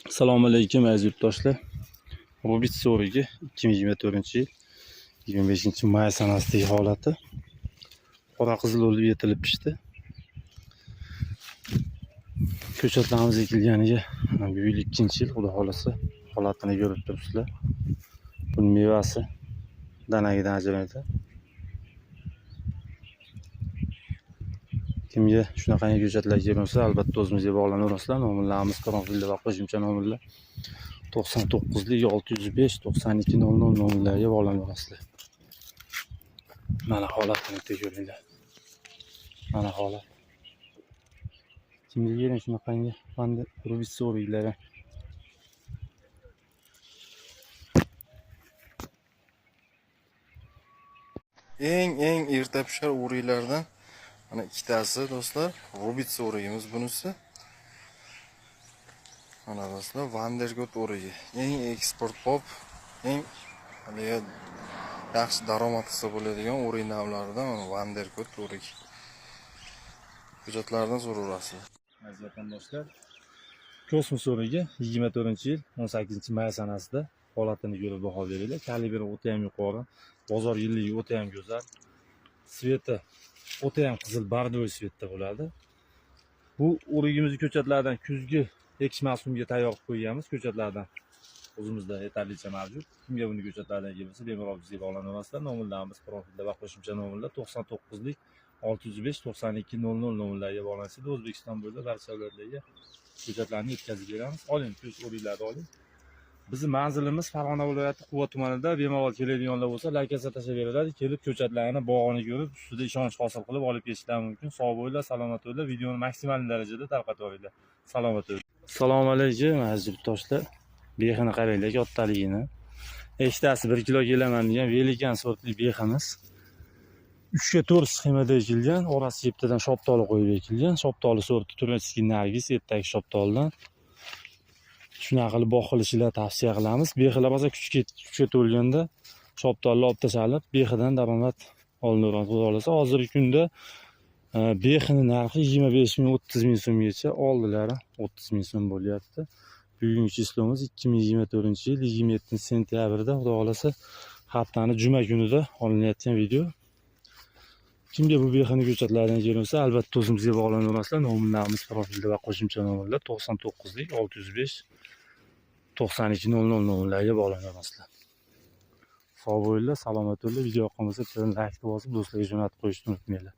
Assalomu alaykum aziz yurtdoshlar. Rubit so'rigi 2024-yil 25-may sanasidagi holati. Qora qizil olib yetilib pishdi. Ko'chatlarimiz ekilganiga bu yil 2-yil, xudo xolasa holatini ko'rib turibsizlar. Buni mevasi danagidan ajraydi. Kimga shunaqangi ko'chatlar kerak bo'lsa, albatta o'zimizga bog'lanaverasizlar. Nomerlarimiz profilda va qo'shimcha nomerlar 99 605 92 00 nomerlarga bog'lanaverasizlar. Mana holatini ko'ringlar. Mana holat. Kimga kerak shunaqangi banda Rubit so'riylar. Eng erta pishar o'riklardan mana ikkitasi do'stlar, Rubit o'rigimiz bunisi. Mana do'stlar, Vandergut o'rigi. Eng eksport pop, eng yaxshi daromad qilsa bo'ladigan o'rik navlaridan mana Vandergut o'rig. Hujjatlardan so'raverasizlar. Aziz vatandoshlar, Kosmos o'rigi 24-yil 18-may sanasida holatini ko'rib baho beringlar. Kalibri o'ta ham yuqori, bozor yilligi o'ta ham go'zal. Sveti o'ta ham qizil bardoy svetda bo'ladi. Bu o'rigimizni ko'chatlardan kuzgi ekish mavsumiga tayyor qilib qo'yganmiz. Ko'chatlardan o'zimizda yetarlicha mavjud. Kimga buni ko'chatlardan kelsa, bemalol bizga bog'lanaverasizlar. Nomerlarimiz profilda va qo'shimcha nomerlar 99 605 92 00 nomerlarga bog'lansangiz, O'zbekiston bo'ylab barcha viloyatlarga ko'chatlarni yetkazib beramiz. Oling, ko'z o'riklarni oling. Bizning manzilimiz Farg'ona viloyati Quva tumanida. Bemalol keladiganlar bo'lsa, lokatsiya tashlayveradi. Kelib ko'chatlarni, bog'ini ko'rib, ustida ishonch hosil qilib olib ketishlari mumkin. Sog' bo'linglar, salomat bo'linglar. Videoni maksimal darajada tarqatib olinglar. Salomat bo'ling. Assalomu alaykum aziz yurtdoshlar. Bexini qaranglar, kattaligini. Echtasi 1 kilo kelaman degan velikan sortli beximiz. 3 ga 4 sxemada ekilgan, orasi yeptadan shoptoli qo'yib ekilgan. Shoptoli sorti Turinskiy Nargis, ertagi shoptolidan. Shunaqa qilib boqilishinglarni tavsiya qilamiz. Bexilar bo'lsa kuchga to'lganda shoptolni olib tashlab, bexidan daromad olinaveradi. Xudo xolasa, hozirgi kunda bexini narxi 25 ming 30 ming so'mgacha oldilari 30 ming so'm bo'lyapti. Bugungi chislomuz 2024-yil 27-sentyabrda, xudo xolasa haftaning juma kunida olinayotgan video. Kimga bu bexini ko'chatlardan kerak bo'lsa, albatta o'zimizga bog'lanaverasizlar. Nomerlarimiz profilda va qo'shimcha nomerlar 99 605 92 00 nomerlarga bog'lanaverasizlar. Sog' bo'linglar, salomat bo'linglar. Video yoqqan bo'lsa, like bosib, do'stlarga jo'natib qo'yishni unutmanglar.